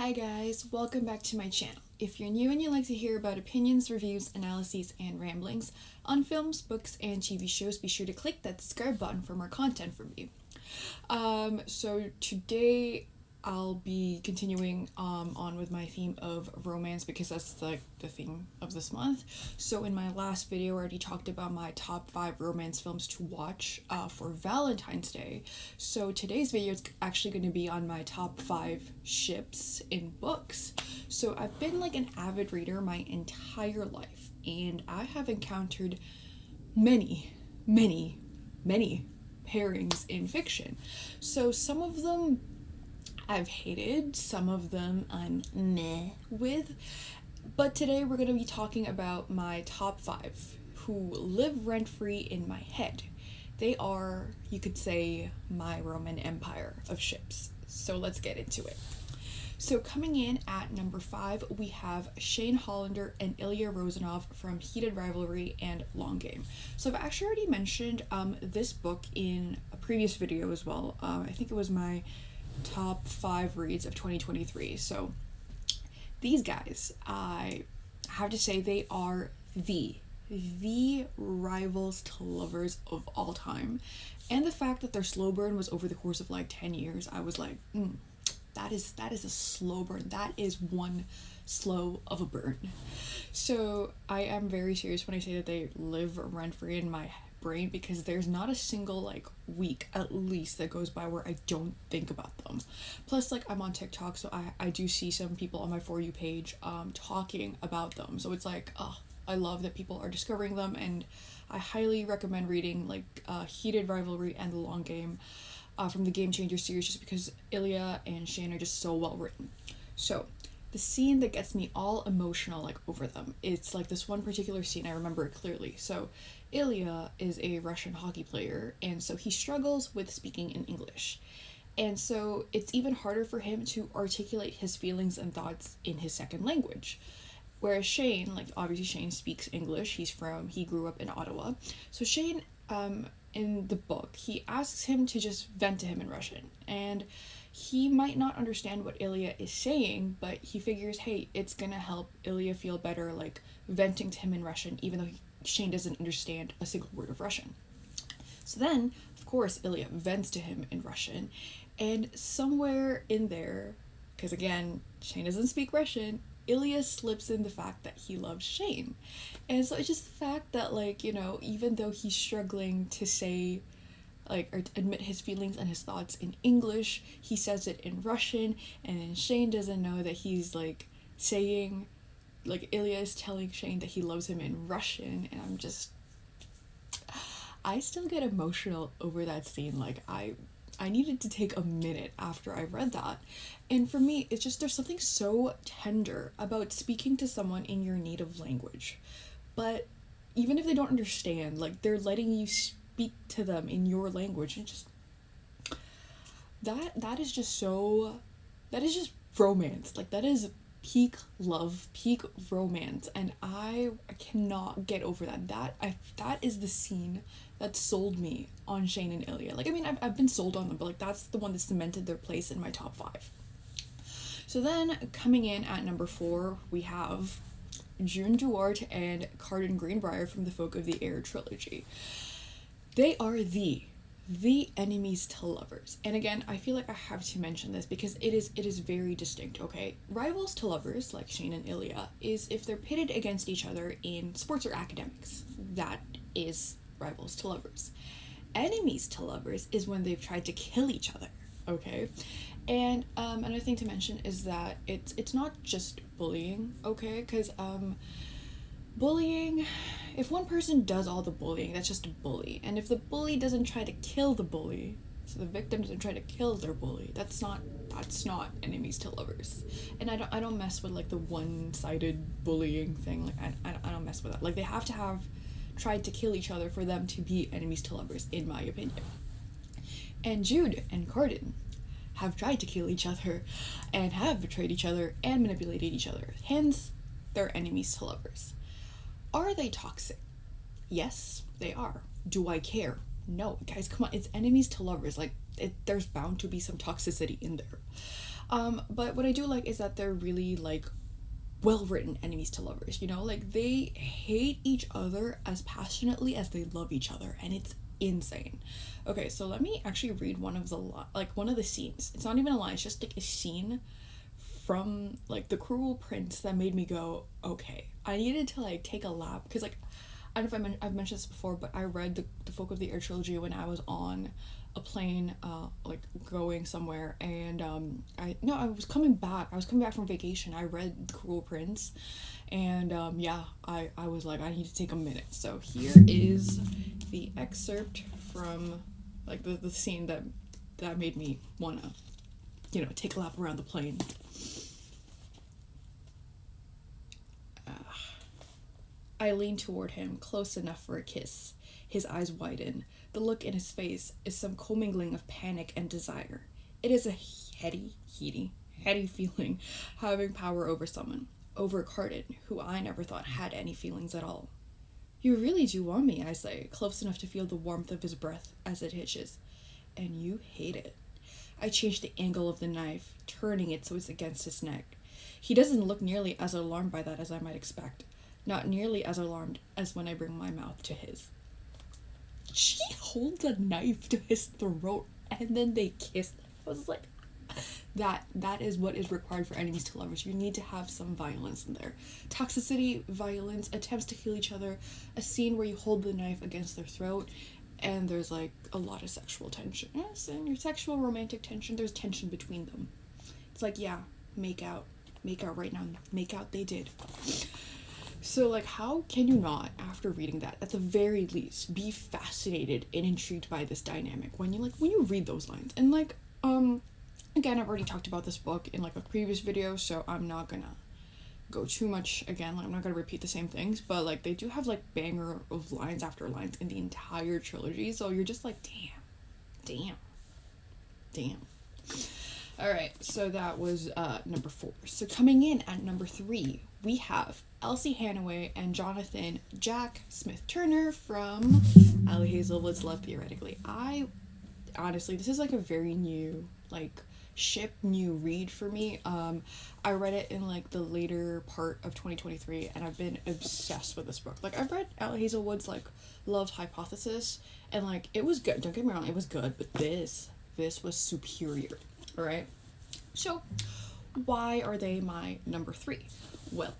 Hi guys, welcome back to my channel. If you're new and you like to hear about opinions, reviews, analyses, and ramblings on films, books, and TV shows, be sure to click that subscribe button for more content from me. So today I'll be continuing on with my theme of romance because that's the theme of this month. So in my last video I already talked about my top 5 romance films to watch for Valentine's Day. So today's video is actually going to be on my top 5 ships in books. So I've been like an avid reader my entire life and I have encountered many pairings in fiction. So some of them I've hated, some of them I'm meh with, but today we're going to be talking about my top 5 who live rent-free in my head. They are, you could say, my Roman Empire of ships. So let's get into it. So coming in at number 5, we have Shane Hollander and Ilya Rozanov from Heated Rivalry and Long Game. So I've actually already mentioned this book in a previous video as well. I think it was my top 5 reads of 2023. So these guys, I have to say, they are the rivals to lovers of all time. And the fact that their slow burn was over the course of like 10 years, I was like, that is a slow burn. That is one slow of a burn. So I am very serious when I say that they live rent-free in my brain, because there's not a single like week at least that goes by where I don't think about them. Plus, like, I'm on TikTok, so I do see some people on my For You page talking about them. So it's like, I love that people are discovering them, and I highly recommend reading like Heated Rivalry and The Long Game from the Game Changer series, just because Ilya and Shane are just so well written. So the scene that gets me all emotional like over them, it's like this one particular scene, I remember it clearly. So Ilya is a Russian hockey player, and so he struggles with speaking in English. And so it's even harder for him to articulate his feelings and thoughts in his second language. Whereas Shane, like, obviously Shane speaks English, he grew up in Ottawa. So Shane, in the book, he asks him to just vent to him in Russian. And he might not understand what Ilya is saying, but he figures, hey, it's gonna help Ilya feel better, like, venting to him in Russian, even though Shane doesn't understand a single word of Russian. So then, of course, Ilya vents to him in Russian, and somewhere in there, because again, Shane doesn't speak Russian, Ilya slips in the fact that he loves Shane. And so it's just the fact that, like, you know, even though he's struggling to say, like, or to admit his feelings and his thoughts in English, he says it in Russian, and then Shane doesn't know that he's, like, saying, like, Ilya is telling Shane that he loves him in Russian, and I still get emotional over that scene. Like, I needed to take a minute after I read that. And for me, it's just, there's something so tender about speaking to someone in your native language. But even if they don't understand, like, they're letting you speak to them in your language, and just that is just romance. Like, that is peak love, peak romance, and I cannot get over that. That is the scene that sold me on Shane and Ilya. Like, I mean, I've been sold on them, but like, that's the one that cemented their place in my top 5. So then, coming in at number 4, we have June Duarte and Carden Greenbrier from the Folk of the Air trilogy. They are the enemies to lovers. And again, I feel like I have to mention this because it is very distinct, okay? Rivals to lovers, like Shane and Ilya, is if they're pitted against each other in sports or academics. That is rivals to lovers. Enemies to lovers is when they've tried to kill each other, okay? And another thing to mention is that it's not just bullying, okay? Because bullying, if one person does all the bullying, that's just a bully. And if the bully doesn't try to kill the bully, so the victim doesn't try to kill their bully, that's not enemies to lovers. And I don't mess with like the one-sided bullying thing. Like, I don't mess with that. Like, they have to have tried to kill each other for them to be enemies to lovers, in my opinion. And Jude and Carden have tried to kill each other and have betrayed each other and manipulated each other. Hence, they're enemies to lovers. Are they toxic? Yes, they are. Do I care? No. Guys, come on. It's enemies to lovers. Like, there's bound to be some toxicity in there. But what I do like is that they're really like well written enemies to lovers, you know? Like they hate each other as passionately as they love each other, and it's insane. Okay, so let me actually read one of the one of the scenes. It's not even a line, it's just like a scene from like The Cruel Prince that made me go, okay, I needed to like take a lap, because like I don't know if I've mentioned this before, but I read the Folk of the Air trilogy when I was on a plane, like going somewhere, and I was coming back. I was coming back from vacation. I read The Cruel Prince, and yeah, I was like, I need to take a minute. So here is the excerpt from like the scene that made me wanna, take a lap around the plane. I lean toward him, close enough for a kiss. His eyes widen. The look in his face is some commingling of panic and desire. It is a heady feeling, having power over someone, over Cardin, who I never thought had any feelings at all. You really do want me, I say, close enough to feel the warmth of his breath as it hitches. And you hate it. I change the angle of the knife, turning it so it's against his neck. He doesn't look nearly as alarmed by that as I might expect. Not nearly as alarmed as when I bring my mouth to his. She holds a knife to his throat and then they kiss. I was like, that is what is required for enemies to lovers. You need to have some violence in there. Toxicity, violence, attempts to kill each other, a scene where you hold the knife against their throat, and there's like a lot of sexual tension. Yes, and your sexual romantic tension, there's tension between them. It's like, yeah, make out right now. Make out they did. So, like, how can you not, after reading that, at the very least, be fascinated and intrigued by this dynamic when you read those lines? And, like, again, I've already talked about this book in, like, a previous video, so I'm not gonna go too much again. Like, I'm not gonna repeat the same things, but, like, they do have, like, banger of lines after lines in the entire trilogy, so you're just like, damn. Alright, so that was, number 4. So coming in at number 3, we have Elsie Hannaway and Jonathan Jack Smith Turner from Allie Hazelwood's Love Theoretically. Honestly, this is like a very new, like, new read for me. I read it in like the later part of 2023, and I've been obsessed with this book. Like, I've read Allie Hazelwood's like Love Hypothesis, and like it was good. Don't get me wrong, it was good, but this was superior. All right. So, why are they my number 3? Well,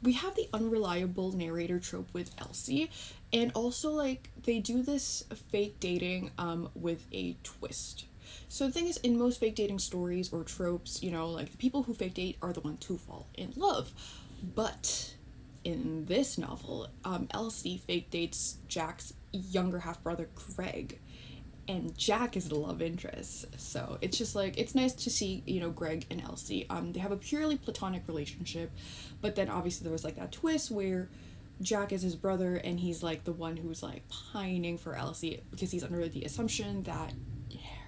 we have the unreliable narrator trope with Elsie, and also like they do this fake dating with a twist. So the thing is, in most fake dating stories or tropes, like the people who fake date are the ones who fall in love. But in this novel, Elsie fake dates Jack's younger half brother Greg, and Jack is the love interest. So it's just like, it's nice to see, Greg and Elsie. They have a purely platonic relationship, but then obviously there was like that twist where Jack is his brother and he's like the one who's like pining for Elsie because he's under the assumption that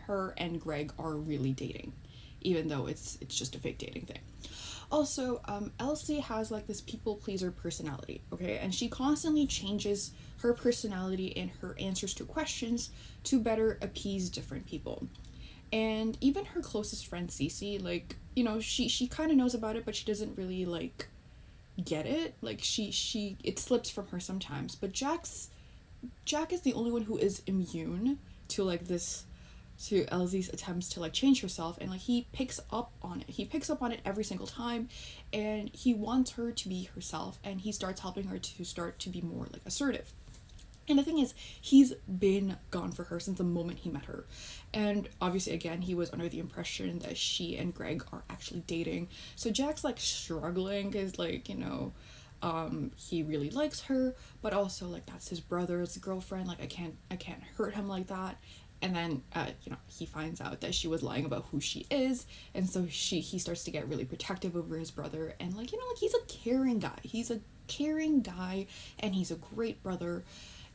her and Greg are really dating, even though it's just a fake dating thing. Also, Elsie has like this people pleaser personality, okay? And she constantly changes her personality and her answers to questions to better appease different people. And even her closest friend Cece, like, she kind of knows about it, but she doesn't really like get it. Like it slips from her sometimes. But Jack is the only one who is immune to like this, to Elsie's attempts to like change herself, and like he picks up on it every single time, and he wants her to be herself, and he starts helping her to start to be more like assertive. And the thing is, he's been gone for her since the moment he met her. And obviously, again, he was under the impression that she and Greg are actually dating. So Jack's like struggling because like, he really likes her, but also like that's his brother's girlfriend. Like I can't hurt him like that. And then, he finds out that she was lying about who she is. And so he starts to get really protective over his brother. And like, he's a caring guy. He's a caring guy and he's a great brother,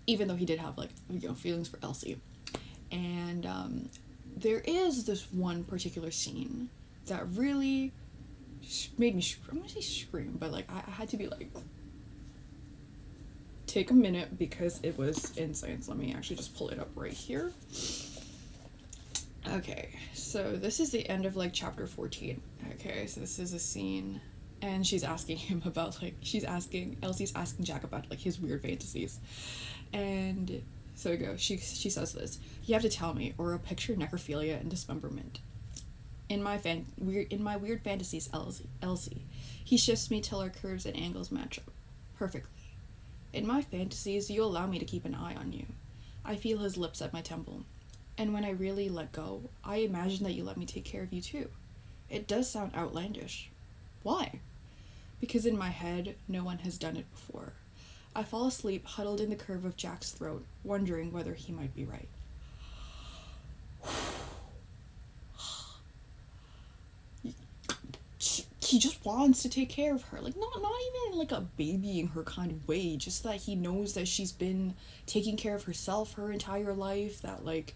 even though he did have like, feelings for Elsie. And there is this one particular scene that really made me, I'm gonna say scream, but like I had to be like, take a minute because it was insane. So let me actually just pull it up right here. Okay, so this is the end of like chapter 14. Okay, so this is a scene, and she's asking him about like, Elsie's asking Jack about like his weird fantasies. And so we go, she says this: "You have to tell me, or I'll picture necrophilia and dismemberment. In my weird fantasies, Elsie. He shifts me till our curves and angles match up perfectly. In my fantasies, you allow me to keep an eye on you. I feel his lips at my temple. And when I really let go, I imagine that you let me take care of you too. It does sound outlandish. Why? Because in my head, no one has done it before. I fall asleep huddled in the curve of Jack's throat, wondering whether he might be right." He just wants to take care of her, like not even in like a babying her kind of way, just that he knows that she's been taking care of herself her entire life, that like,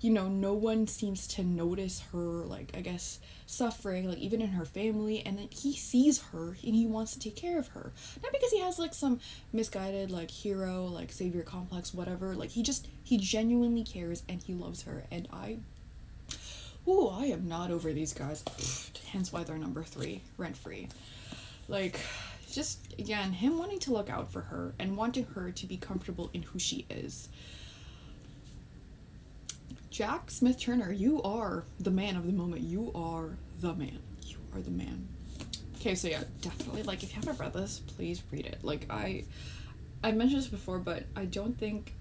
you know, no one seems to notice her, like, I guess, suffering, like even in her family, and then he sees her and he wants to take care of her, not because he has like some misguided like hero like savior complex, whatever, like he genuinely cares and he loves her. And I am not over these guys. Hence why they're number 3, rent free. Like, just again, him wanting to look out for her and wanting her to be comfortable in who she is. Jack Smith Turner, you are the man of the moment. You are the man. You are the man. Okay, so yeah, definitely, like, if you haven't read this, please read it. Like, I mentioned this before, but I don't think,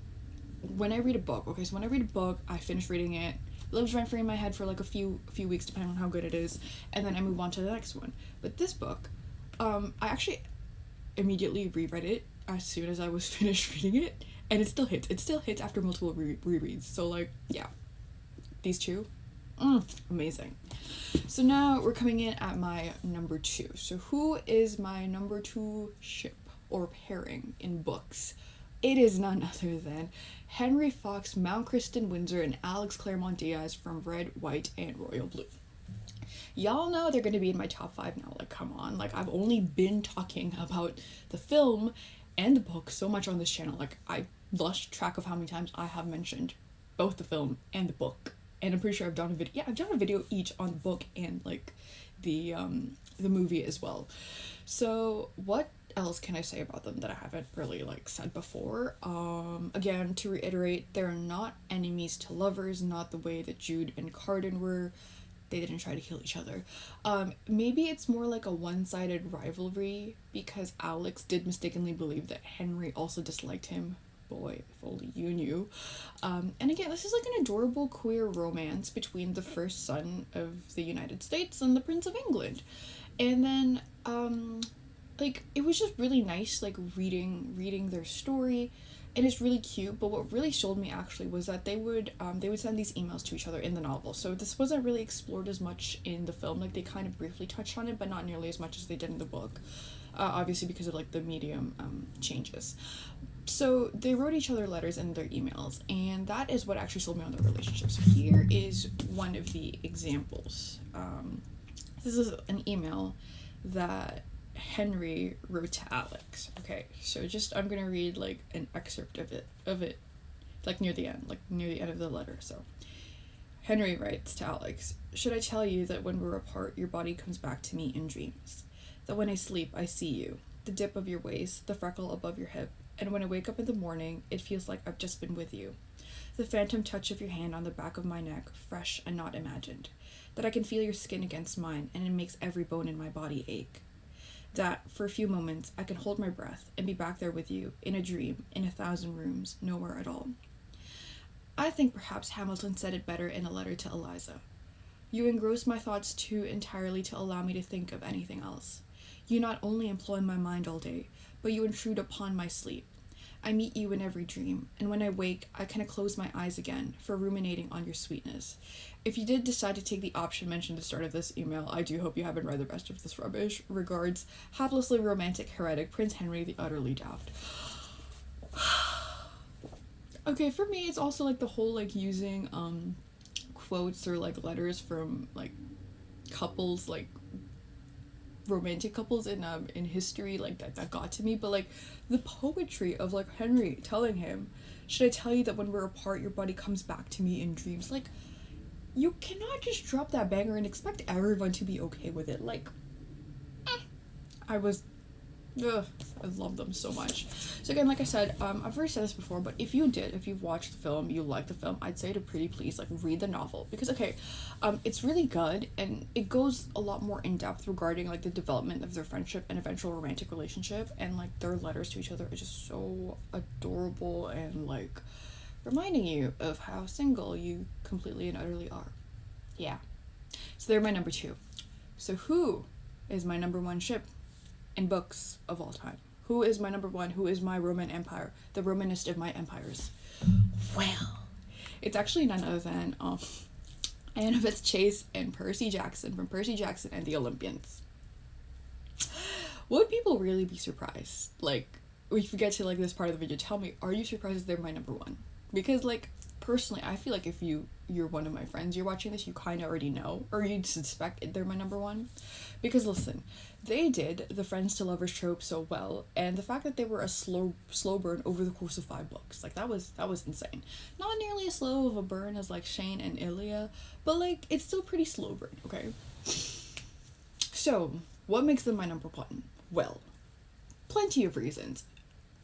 when I read a book, I finish reading it, lives rent free in my head for like a few weeks, depending on how good it is, and then I move on to the next one. But this book, I actually immediately reread it as soon as I was finished reading it, and it still hits. It still hits after multiple rereads. So like, yeah, these two, amazing. So now we're coming in at my number 2. So who is my number 2 ship or pairing in books? It is none other than Henry Fox, Mount Kristen Windsor, and Alex Claremont Diaz from Red, White, and Royal Blue. Y'all know they're going to be in my top 5 now. Like, come on. Like, I've only been talking about the film and the book so much on this channel. Like, I lost track of how many times I have mentioned both the film and the book. And I'm pretty sure I've done a video. Yeah, I've done a video each on the book and, like, the movie as well. So, what else can I say about them that I haven't really like said before? Again, to reiterate, they're not enemies to lovers, not the way that Jude and Carden were. They didn't try to kill each other. Maybe it's more like a one-sided rivalry because Alex did mistakenly believe that Henry also disliked him. Boy, if only you knew. And again, this is like an adorable queer romance between the first son of the United States and the Prince of England. And then like, it was just really nice, like, reading their story, and it's really cute. But what really sold me actually was that they would send these emails to each other in the novel. So this wasn't really explored as much in the film. Like, they kind of briefly touched on it, but not nearly as much as they did in the book, obviously because of like the medium changes. So they wrote each other letters in their emails, and that is what actually sold me on their relationship. So here is one of the examples. This is an email that Henry wrote to Alex. Okay, so I'm gonna read like an excerpt of it, like near the end of the letter. So Henry writes to Alex: "Should I tell you that when we're apart, your body comes back to me in dreams? That when I sleep, I see you, the dip of your waist, the freckle above your hip, and when I wake up in the morning, it feels like I've just been with you. The phantom touch of your hand on the back of my neck, fresh and not imagined. That I can feel your skin against mine, and it makes every bone in my body ache. That, for a few moments, I can hold my breath and be back there with you, in a dream, in 1,000 rooms, nowhere at all. I think perhaps Hamilton said it better in a letter to Eliza. You engross my thoughts too entirely to allow me to think of anything else. You not only employ my mind all day, but you intrude upon my sleep. I meet you in every dream, and when I wake, I cannot close my eyes again for ruminating on your sweetness. If you did decide to take the option mentioned at the start of this email, I do hope you haven't read the rest of this rubbish. Regards, haplessly romantic heretic Prince Henry the utterly daft." Okay, for me, it's also like the whole like using quotes or like letters from like couples, like romantic couples in history, like that got to me. But like the poetry of like Henry telling him, "Should I tell you that when we're apart, your body comes back to me in dreams?" Like, you cannot just drop that banger and expect everyone to be okay with it. Like, I was ugh, I love them so much. So again, like I said, I've already said this before, but if you've watched the film, you like the film, I'd say to pretty please like read the novel because okay, it's really good and it goes a lot more in depth regarding like the development of their friendship and eventual romantic relationship and like their letters to each other is just so adorable and like reminding you of how single you completely and utterly are. Yeah. So they're my number two. So who is my number one ship in books of all time? Who is my number one? Who is my Roman Empire? The Romanist of my empires? Well, it's actually none other than Annabeth Chase and Percy Jackson from Percy Jackson and the Olympians. Would people really be surprised? Like, if we get to like this part of the video, tell me, are you surprised they're my number one? Because like personally, I feel like if you're one of my friends, you're watching this, you kind of already know, or you'd suspect they're my number one. Because listen, they did the friends to lovers trope so well, and the fact that they were a slow burn over the course of 5 books, like that was insane. Not nearly as slow of a burn as like Shane and Ilya, but like it's still pretty slow burn, okay? So, what makes them my number one? Well, plenty of reasons.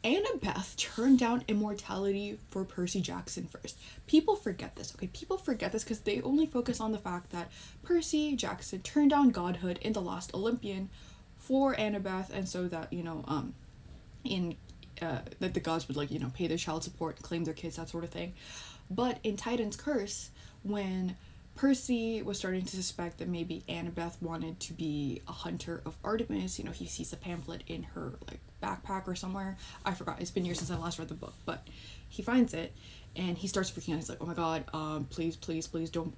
Annabeth turned down immortality for Percy Jackson first. People forget this, okay? People forget this because they only focus on the fact that Percy Jackson turned down godhood in The Last Olympian for Annabeth, and so that, that the gods would, like, pay their child support, claim their kids, that sort of thing. But in Titan's Curse, when Percy was starting to suspect that maybe Annabeth wanted to be a hunter of Artemis. He sees a pamphlet in her like backpack or somewhere. I forgot. It's been years since I last read the book, but he finds it and he starts freaking out. He's like, "Oh my god, please, don't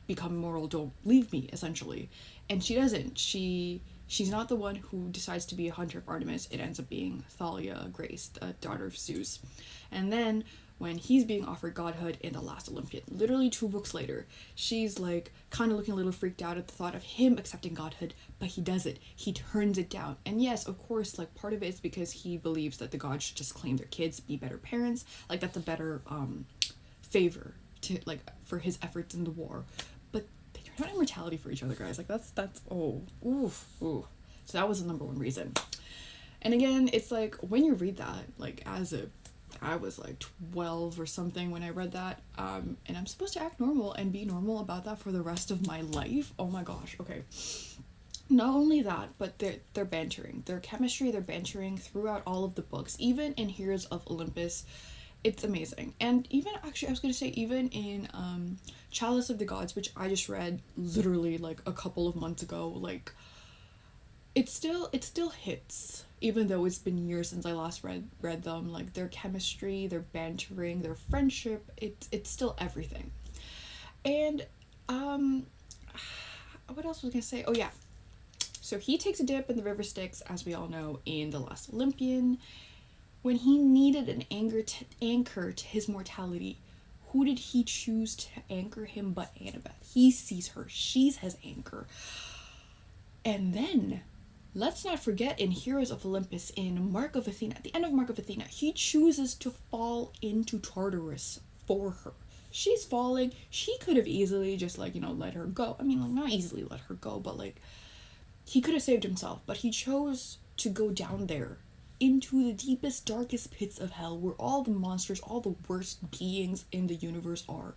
become immortal. Don't leave me." Essentially, and she doesn't. She's not the one who decides to be a hunter of Artemis. It ends up being Thalia Grace, the daughter of Zeus, and then when he's being offered godhood in The Last Olympian, literally 2 books later, she's like kind of looking a little freaked out at the thought of him accepting godhood, but he does it. He turns it down. And yes, of course, like part of it is because he believes that the gods should just claim their kids, be better parents. Like that's a better favor to like for his efforts in the war. But they turn down immortality for each other, guys. Like that's oh oof ooh. So that was the number one reason. And again, it's like when you read that, like I was like 12 or something when I read that, and I'm supposed to act normal and be normal about that for the rest of my life. Oh my gosh, okay. Not only that, but they're bantering. Their chemistry, they're bantering throughout all of the books. Even in Heroes of Olympus, it's amazing. And even, actually, I was going to say, even in Chalice of the Gods, which I just read literally like a couple of months ago, like, it still hits, even though it's been years since I last read them. Like their chemistry, their bantering, their friendship, it's still everything. And what else was I gonna say? Oh yeah, so he takes a dip in the river Styx, as we all know, in The Last Olympian. When he needed an anchor to his mortality, who did he choose to anchor him but Annabeth? He sees her, she's his anchor. And then let's not forget in Heroes of Olympus, in Mark of Athena, at the end of Mark of Athena, he chooses to fall into Tartarus for her. She's falling. She could have easily just, like, let her go. I mean, like, not easily let her go, but, like, he could have saved himself. But he chose to go down there into the deepest, darkest pits of hell where all the monsters, all the worst beings in the universe are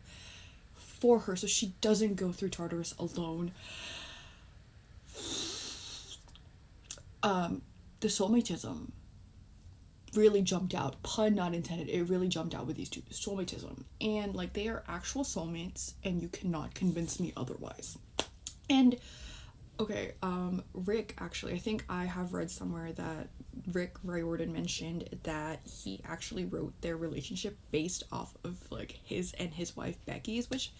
for her, so she doesn't go through Tartarus alone. The soulmatism really jumped out, pun not intended, it really jumped out with these two, soulmatism, and like they are actual soulmates and you cannot convince me otherwise. And okay, Rick, actually, I think I have read somewhere that Rick Riordan mentioned that he actually wrote their relationship based off of like his and his wife Becky's, which,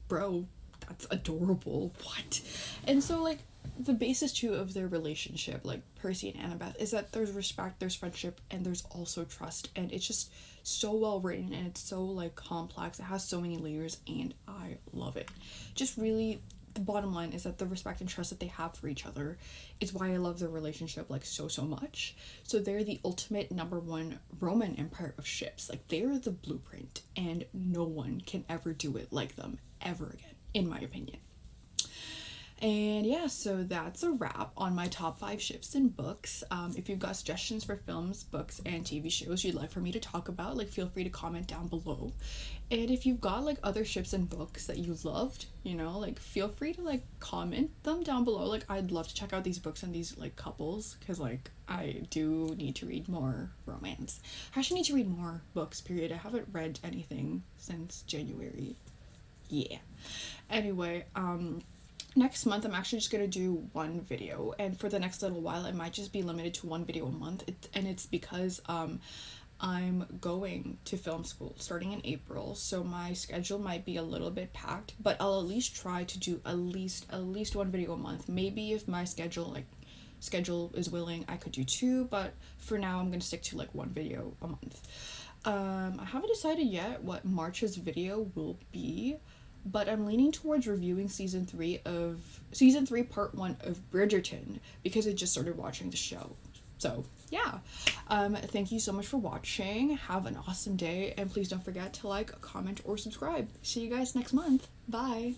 bro, that's adorable. What? And so like the basis too of their relationship, like Percy and Annabeth, is that there's respect, there's friendship, and there's also trust, and it's just so well written and it's so like complex. It has so many layers and I love it. Just really the bottom line is that the respect and trust that they have for each other is why I love their relationship like so much. So they're the ultimate number one Roman Empire of ships. Like they're the blueprint, and no one can ever do it like them ever again, in my opinion. And yeah, so that's a wrap on my top 5 ships and books. If you've got suggestions for films, books, and TV shows you'd like for me to talk about, like feel free to comment down below. And if you've got like other ships and books that you loved, you know, like feel free to like comment them down below. Like I'd love to check out these books and these like couples, because like I do need to read more romance. I actually need to read more books, period. I haven't read anything since January. Yeah. Anyway, next month I'm actually just gonna do one video, and for the next little while it might just be limited to one video a month. And it's because I'm going to film school starting in April, so my schedule might be a little bit packed, but I'll at least try to do at least one video a month. Maybe if my schedule is willing, I could do 2, but for now I'm gonna stick to like 1 video a month. I haven't decided yet what March's video will be, but I'm leaning towards reviewing season 3 part 1 of Bridgerton, because I just started watching the show. So yeah, thank you so much for watching. Have an awesome day, and please don't forget to like, comment, or subscribe. See you guys next month. Bye.